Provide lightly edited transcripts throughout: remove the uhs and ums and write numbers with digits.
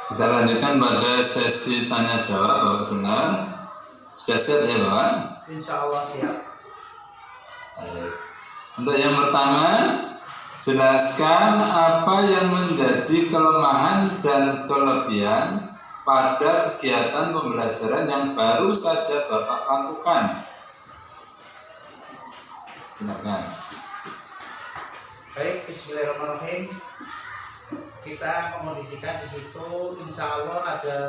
Kita lanjutkan pada sesi tanya jawab, Bapak Sunan. Sudah siap ya, Bapak? Insya Allah siap. Baik. Untuk yang pertama, jelaskan apa yang menjadi kelemahan dan kelebihan pada kegiatan pembelajaran yang baru saja Bapak lakukan. Silakan. Baik, Bismillahirrahmanirrahim. Kita kondisikan di situ, insya Allah ada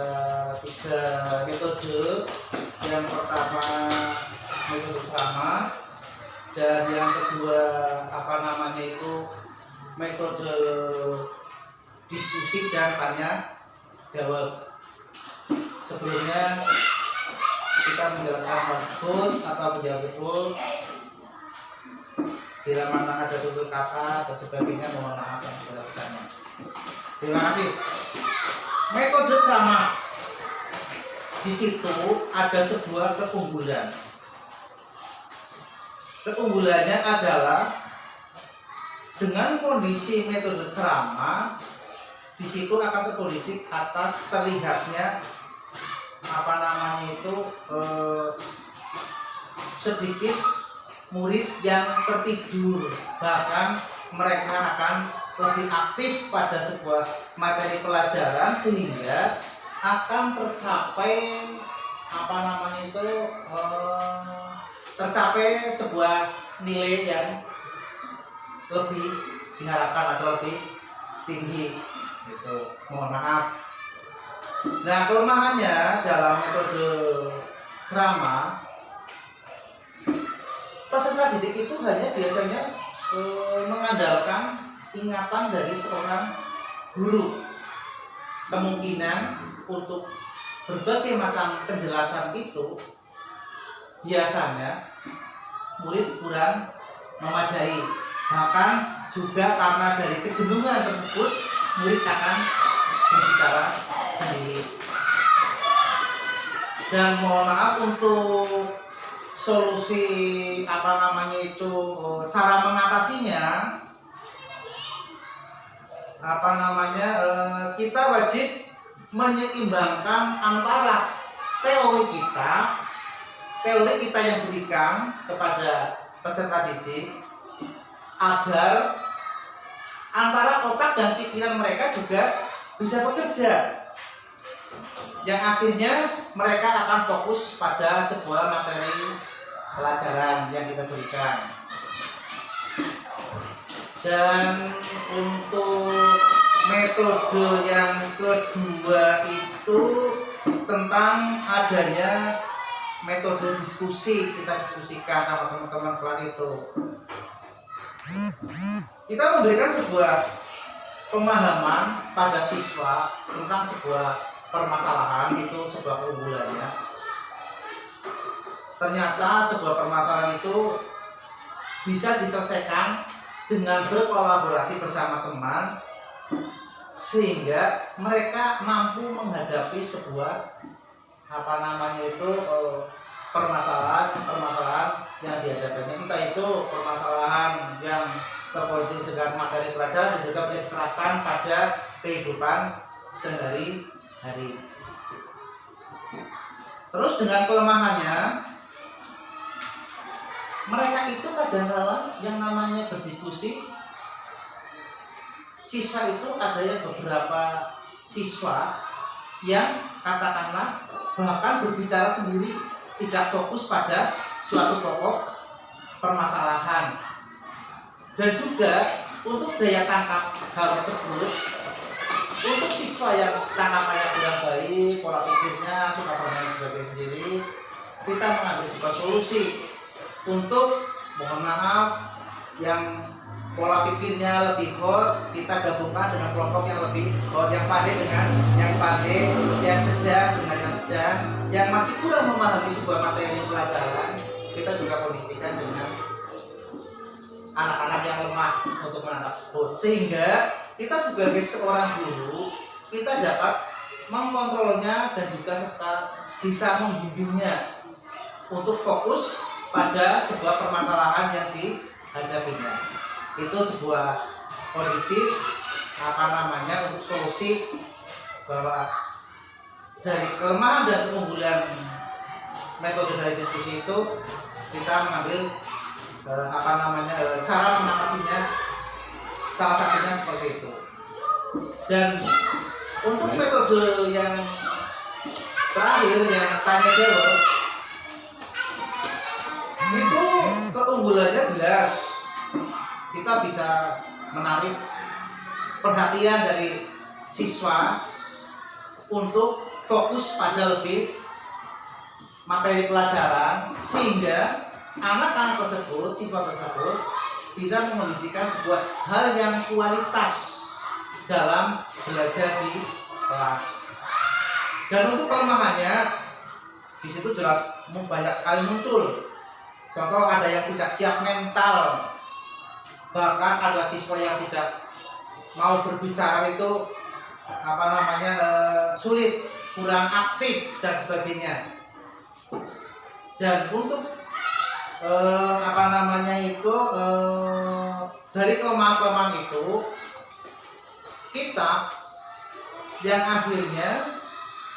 3 metode. Yang pertama metode serama, dan yang kedua metode diskusi dan tanya jawab. Sebelumnya kita menjelaskan tersebut atau menjawab itu, bila mana ada tutur kata dan sebagainya, mohon maaf yang tidak bersama. Terima kasih. Metode serama, di situ ada sebuah keunggulan. Keunggulannya adalah dengan kondisi metode serama, di situ akan terkondisi atas terlihatnya sedikit murid yang tertidur, bahkan mereka akan lebih aktif pada sebuah materi pelajaran sehingga akan tercapai sebuah nilai yang lebih diharapkan atau lebih tinggi gitu. Mohon maaf. Nah, kelemahannya dalam metode serama, peserta didik itu hanya biasanya mengandalkan ingatan dari seorang guru. Kemungkinan untuk berbagai macam penjelasan itu biasanya murid kurang memadai. Bahkan juga karena dari kejenuhan tersebut, murid akan berbicara sendiri. Dan mohon maaf, untuk solusi cara mengatasinya, kita wajib menyeimbangkan antara teori kita yang berikan kepada peserta didik, agar antara otak dan pikiran mereka juga bisa bekerja, yang akhirnya mereka akan fokus pada sebuah materi pelajaran yang kita berikan. Dan untuk metode yang kedua itu tentang adanya metode diskusi. Kita diskusikan sama teman-teman kelas itu. Kita memberikan sebuah pemahaman pada siswa tentang sebuah permasalahan, itu sebuah keunggulannya. Ternyata sebuah permasalahan itu bisa diselesaikan dengan berkolaborasi bersama teman, sehingga mereka mampu menghadapi sebuah permasalahan yang dihadapinya, entah itu permasalahan yang terkondisi dengan materi pelajaran dan juga bisa diterapkan pada kehidupan sehari-hari. Terus dengan kelemahannya, mereka itu kadang-kadang yang namanya berdiskusi, siswa itu ada yang beberapa siswa yang katakanlah bahkan berbicara sendiri, tidak fokus pada suatu pokok permasalahan. Dan juga untuk daya tangkap hal tersebut, untuk siswa yang tangkapannya kurang baik, pola pikirnya suka bermain sebagai sendiri, kita mengambil sebuah solusi untuk, mohon maaf, yang pola pikirnya lebih hot, kita gabungkan dengan kelompok yang lebih hot, yang pandai dengan yang pandai, yang sedang dengan yang sedang, yang masih kurang memahami sebuah materi pelajaran, kita juga kondisikan dengan anak-anak yang lemah untuk menangkap tersebut. Sehingga kita sebagai seorang guru, kita dapat mengkontrolnya dan juga serta bisa membimbingnya untuk fokus pada sebuah permasalahan yang dihadapinya. Itu sebuah kondisi untuk solusi bahwa dari kelemahan dan keunggulan metode dari diskusi itu kita mengambil cara mengatasinya, salah satunya seperti itu. Dan untuk metode yang terakhir yang tanya jawab itu keunggulannya jelas, kita bisa menarik perhatian dari siswa untuk fokus pada lebih materi pelajaran, sehingga anak-anak tersebut, siswa tersebut bisa mengondisikan sebuah hal yang kualitas dalam belajar di kelas. Dan untuk kelemahannya di situ jelas banyak sekali muncul. Contoh, ada yang tidak siap mental, bahkan ada siswa yang tidak mau berbicara itu sulit, kurang aktif dan sebagainya. Dan untuk dari kelemahan-kelemahan itu kita yang akhirnya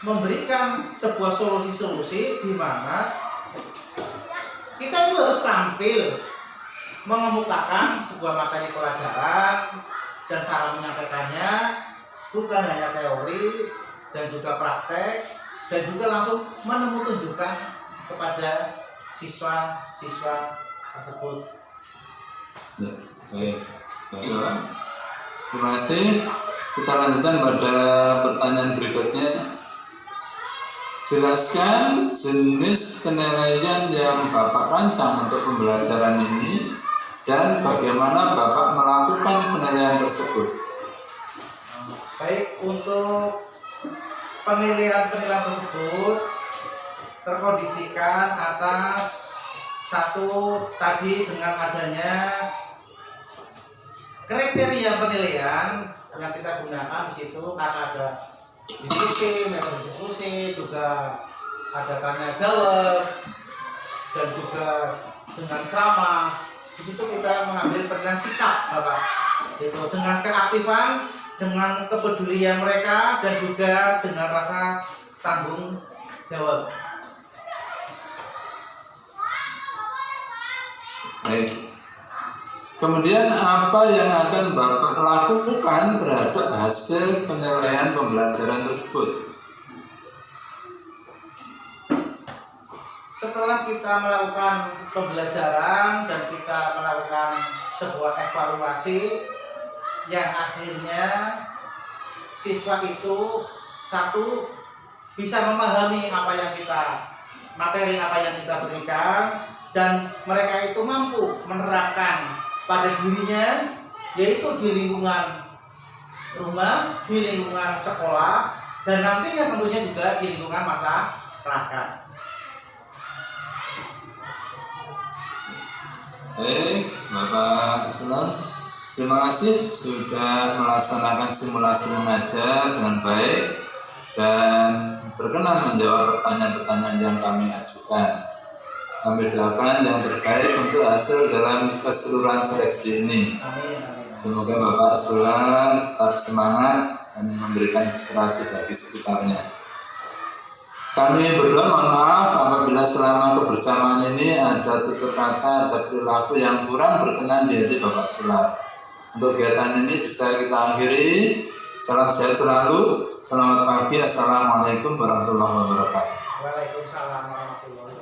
memberikan sebuah solusi-solusi di mana kita itu harus tampil mengemukakan sebuah materi pelajaran dan cara menyampaikannya bukan hanya teori dan juga praktek, dan juga langsung menunjukkan kepada siswa-siswa tersebut. Baik. Terima kasih. Kita lanjutkan pada pertanyaan berikutnya. Jelaskan jenis penilaian yang Bapak rancang untuk pembelajaran ini dan bagaimana Bapak melakukan penilaian tersebut. Baik, untuk penilaian-penilaian tersebut terkondisikan atas satu tadi dengan adanya kriteria penilaian yang kita gunakan di situ, karena ada diskusi, metode diskusi, juga ada tanya jawab, dan juga dengan ceramah. Di situ kita mengambil penilaian sikap, Bapak. Itu dengan keaktifan, dengan kepedulian mereka, dan juga dengan rasa tanggung jawab. Baik. Kemudian apa yang akan Bapak lakukan terhadap hasil penilaian pembelajaran tersebut? Setelah kita melakukan pembelajaran dan kita melakukan sebuah evaluasi yang akhirnya siswa itu satu bisa memahami materi apa yang kita berikan, dan mereka itu mampu menerapkan pada dirinya, yaitu di lingkungan rumah, di lingkungan sekolah, dan nantinya tentunya juga di lingkungan masyarakat. Baik, Bapak Sulan, terima kasih sudah melaksanakan simulasi mengajar dengan baik dan berkenan menjawab pertanyaan-pertanyaan yang kami ajukan. Kami doakan yang terbaik untuk hasil dalam keseluruhan seleksi ini. Amin. Semoga Bapak Sulan tetap semangat dan memberikan inspirasi bagi sekitarnya. Kami berdoa mohon maaf apabila selama kebersamaan ini ada tutur kata atau perilaku yang kurang berkenan di hati Bapak Sulan. Untuk kegiatan ini bisa kita akhiri. Salam sehat selalu. Selamat pagi. Assalamualaikum warahmatullahi wabarakatuh. Waalaikumsalam warahmatullahi wabarakatuh.